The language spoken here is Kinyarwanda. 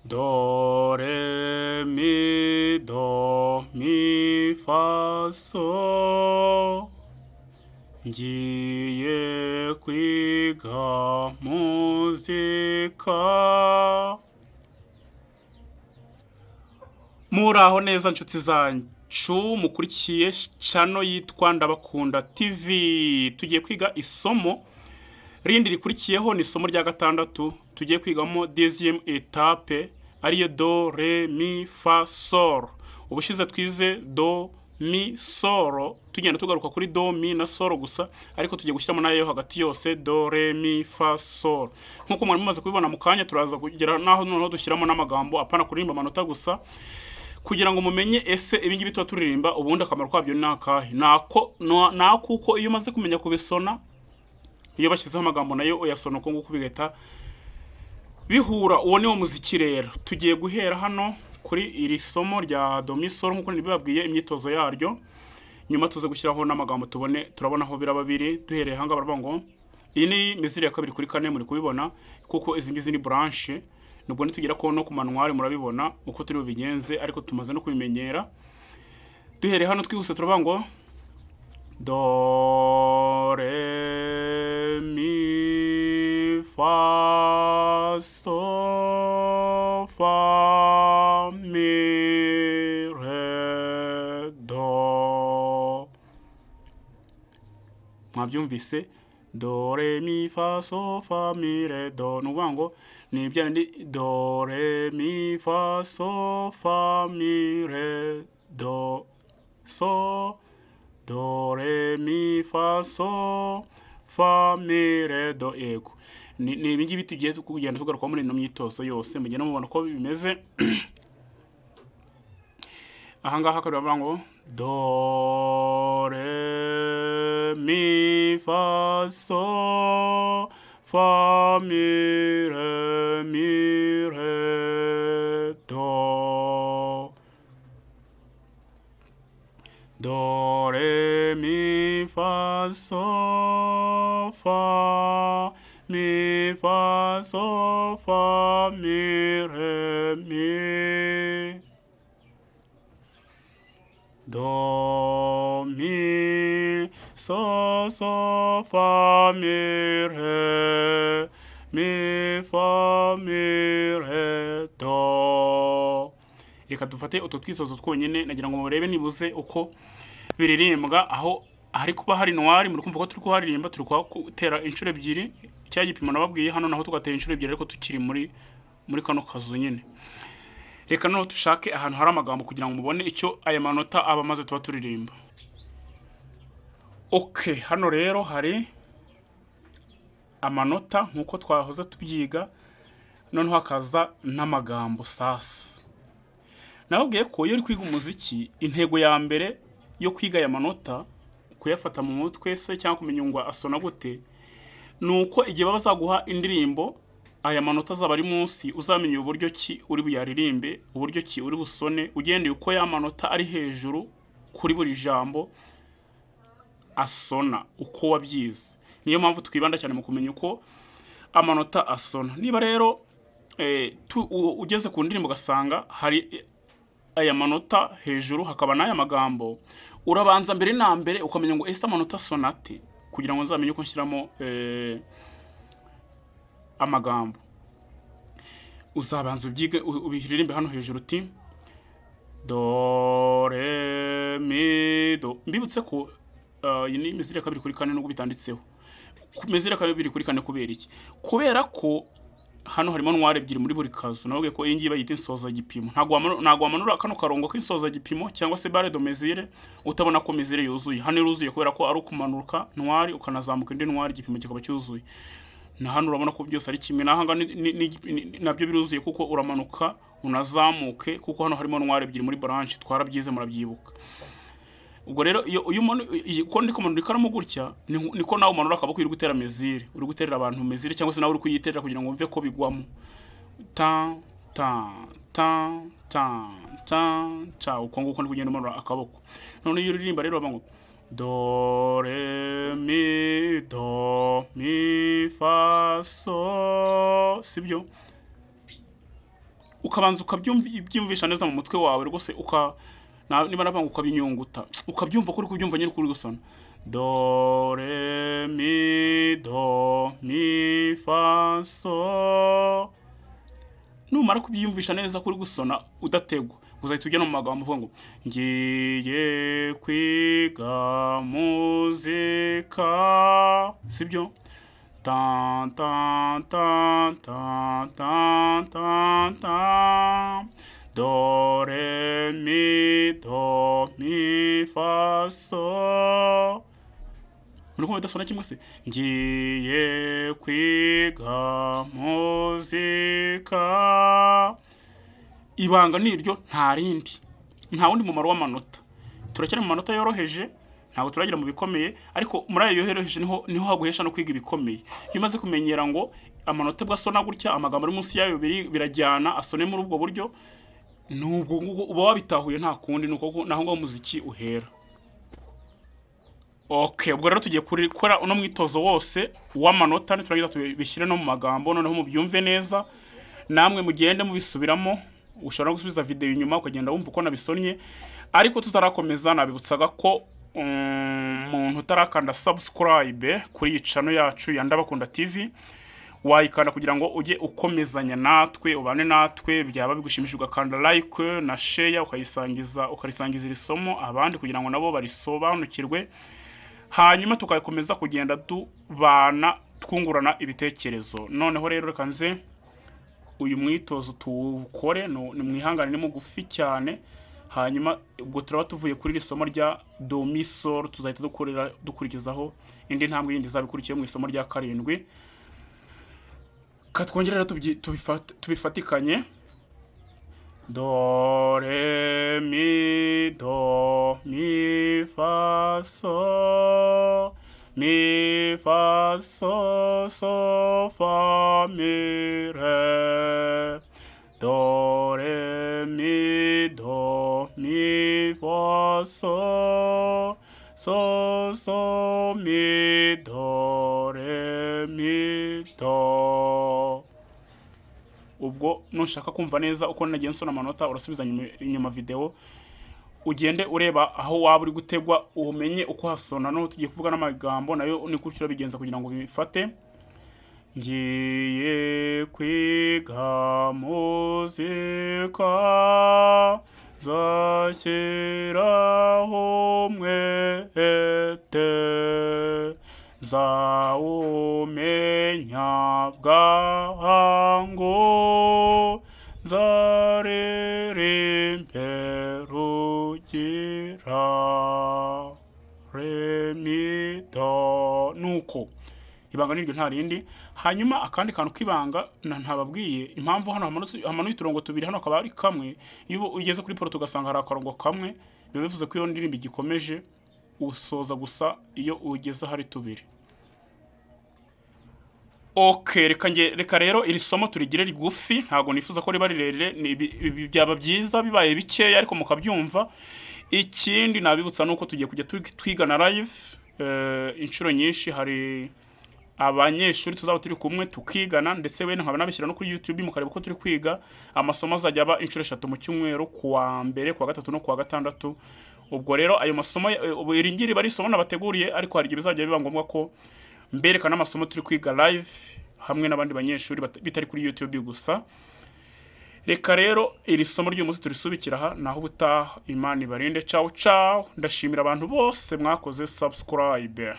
do re mi do mi fa so ngiye kwiga muzika. Muraho neza nshuti zancu mukurikiye channel yitwa Ndabakunda TV. Tugiye kwiga isomo rindi rikurikiyeho ni isomo rya gatandatu. Tugiye kwigamo deuxième étape ariyo do re mi fa sol. Ubushize twize do mi sol, tugenda tugaruka kuri do mi na sol gusa, ariko tugiye gushyiramo nayo hagati yose do re mi fa sol. Nkuko mwari mumaze kubibona mu kanya, turaza kugera naho noneho dushyiramo n'amagambo apana kuririmba amanota gusa, kugira ngo mumenye ese ibingibi tuba turirimba ubundi akamaro kwabyo nakahe. Kuko iyo umaze kumenya kubisona, iyo bashyizeho amagambo nayo uyasona uko nguko bigahita bihura. Uwo ni wo muziki rero. Tugiye guhera hano kuri iri somo rya do mi sol nkuko nibabwiye imyitozo yaryo, nyuma tuze gushyiraho n'amagambo turabona aho biraba biri. Duhereye hanga baravuga ngo iyi ni mizire ya kabiri kuri kane, muri kubibona kuko izi ngizi ni branche. Nubwo nitugera ko no ku manuari murabibona uko turi bubigenze, ariko tumaze no kubimenyera. Duhereye hano twihuse turavuga ngo do re mi fa so fa mi re do. Mwabyumvise? Do re mi fa so fa mi re do. Nuvuga ngo ni bya ndi do re mi fa so fa mi re do so do re mi fa so fa mi re do. Ego ni ibingibi tugiye kugenda tugaruka muri ino myitozo yose, mugenda mubona ko bimeze. Ahangaha akavuga ngo do re mi fa so fa mi re do. Do re mi fa so fa mi re mi do mi so fa mi fa mi re do. Reka dufate utu twisozo twonyine, nagira ngo murebe nibuze uko biririmbwa. Aho hari kuba hari noir, muri kumva ko turi kuharirimba, turi gutera inshuro ebyiri cya gipimo nababwiye hano, naho tugatera inshuro ebyiri, ariko tukiri muri kano kazu nyine. Reka no tushake ahantu hari amagambo kugira ngo mubone icyo aya manota aba maze tuba turirimba. Okay, hano rero hari amanota nkuko twahoze tubyiga, noneho hakaza n'amagambo sasa. Nababwiye ko iyo uri kwiga umuziki, intego ya mbere yo kwiga aya manota, kuyafata mu mutwe se cyangwa kumenya ngo asona gute, nuko igihe bazaguha indirimbo aya manota azaba ari munsi, uzamenye uburyo ki uri buyaririmbe, uburyo ki uri busone, ugendeye uko ya manota ari hejuru kuri buri jambo asona, uko wabyize. Niyo mpamvu twibanda cyane mu kumenya uko amanota asona. Niba rero ugeze ku ndirimbo ugasanga hari aya manota hejuru hakaba n'aya magambo, urabanza mbere na mbere ukamenya ngo ese amanota sonate, kugira ngo uzamenye uko nshyiramo amagambo. Uzabanza ubyige ubiririmbe hano hejuru uti do re mi do. Mbibutse ko iyi ni mizire ya kabiri kuri kane nubwo bitanditseho mizire ya kabiri kuri kane. Kubera iki? Kubera ko hano harimo noir ebyiri muri buri kazu. Nababwiye ko iyi ngiyi bayita insoza gipimo. Ntago wamanura kano karongo k'insoza gipimo cyangwa se barre de mesure utabona ko mizire yuzuye. Hano iruzuye kubera ko ari ukumanuka noir ukanazamuka indi noir, igipimo kikaba cyuzuye. Na hano urabona ko byose ari kimwe. Nahanga nabyo biruzuye kuko uramanuka unazamuke, kuko hano harimo noir ebyiri muri branche. Twarabyize murabyibuka. Ubwo rero iyo uko ndi kumanura ikaramu gutya, niko nawe umanura akaboko uri gutera mezire, uri guterera abantu mezire, cyangwa se nawe uri kuyiterera kugira ngo umve ko bigwamo. Ta ta ta ta ta ta, uko nguko ndi kugenda umanura akaboko. None iyo uririmba rero bavuga ngo do re mi fa so, sibyo? ukabanza ukabyumvisha neza mu mutwe wawe rwose, niba navuga ngo ukabinyunguta, ukabyumva ko uri kubyumva nyine kuri gusona. Do re mi do mi fa so. Numara kubyiyumvisha neza kuri gusona udategwa, uzahita ujya no mu magambo uvuga ngo ngiye kwiga muzika, sibyo? Tan tan tan tan tan tan tan, do re mi fa so. Nuko bidasona kimwe se, ngiye kwiga muzika. Ibanga niryo nta rindi, nta wundi mumaro w'amanota. Turakira mu manota yoroheje, ntabwo turagira mu bikomeye, ariko muri ayo yoroheje niho haguhesha no kwiga ibikomeye. Iyo umaze kumenyera ngo amanota bwasona gutya, amagambo ari munsi yayo birajyana, asone muri ubwo buryo, nubwo uba wabitahuye nta kundi, nuko naho ngo muziki uhera. Okay, ubwo rero tugiye gukora uno mwitozo wose w'amanota, niturangiza tubishyire no mu magambo, noneho mubyumve neza, namwe mugende mubisubiramo. Ushobora gusubiza video inyuma ukagenda wumva uko nabisonye, ariko tutarakomeza nabibutsaga ko umuntu utarakanda subscribe kuri iyi channel yacu ya Ndabakunda TV, wayikanda kugira ngo ujye ukomezanya natwe, ubane natwe, byaba bigushimishije ugakanda like na share, ukarisangiza iri somo abandi kugira ngo nabo barisobanukirwe, hanyuma tukakomeza kugenda tubana twungurana ibitekerezo. Noneho rero reka nze uyu mwitozo tuwukore, ni mwihangane ni mugufi cyane, hanyuma ubwo turaba tuvuye kuri iri somo rya do mi sol, tuzahita dukurikizaho indi ntambwe yindi zabikurikiye mu isomo rya 7. Katwongera tubifatikanye. Do re mi fa so, mi fa so so fa mi re. Do re mi fa so so mi do re mi do. Ubwo nushaka kumva neza uko nagiye nsona amanota, urasubiza inyuma video, ugende ureba aho waba uri gutegwa, umenye uko hasona. No tugiye kuvuga n'amagambo nayo ni kucyo bigenza kugira ngo bifate. Ngiye kwiga muzika, zashyiraho umwete, zawumenya bwangu, zaririmbe rugira re mi do. Nuko ibanga niryo nta rindi. Hanyuma akandi kantu k'ibanga ntababwiye impamvu hano hamanuye uturongo tubiri, hano akaba ari kamwe. Iyo ugeze kuri poro tugasanga hari akarongo kamwe, biba bivuze ko iyo ndirimbo igikomeje usoza gusa iyo ugeze hari tubiri. Okay, reka rero iri somo turigire rigufi, ntago nifuza ko riba rirerire, byaba byiza bibaye bikeya ariko mukabyumva. Ikindi nabibutsa nuko tugiye kujya twigana live inshuro nyinshi. Hari abanyeshuri tuzaba turi kumwe tukigana, ndetse we nkaba nabishyira no kuri YouTube mukareba ko turi kwiga. Amasomo azajya aba inshuro 3 mu cyumweru, kuwa mbere, kuwa gatatu no kuwa gatandatu. Ubwo rero ayo masomo iringiri bari somo nabateguriye, ariko hari bizajya biba ngombwa ko mberekana amasomo turi kwiga live hamwe n'abandi banyeshuri bitari kuri YouTube gusa. Reka rero iri somo ry'umunsi turisubikira aha, naho ubutaha. Imana ibarinde. Ciao ciao. Ndashimira abantu bose mwakoze subscribe.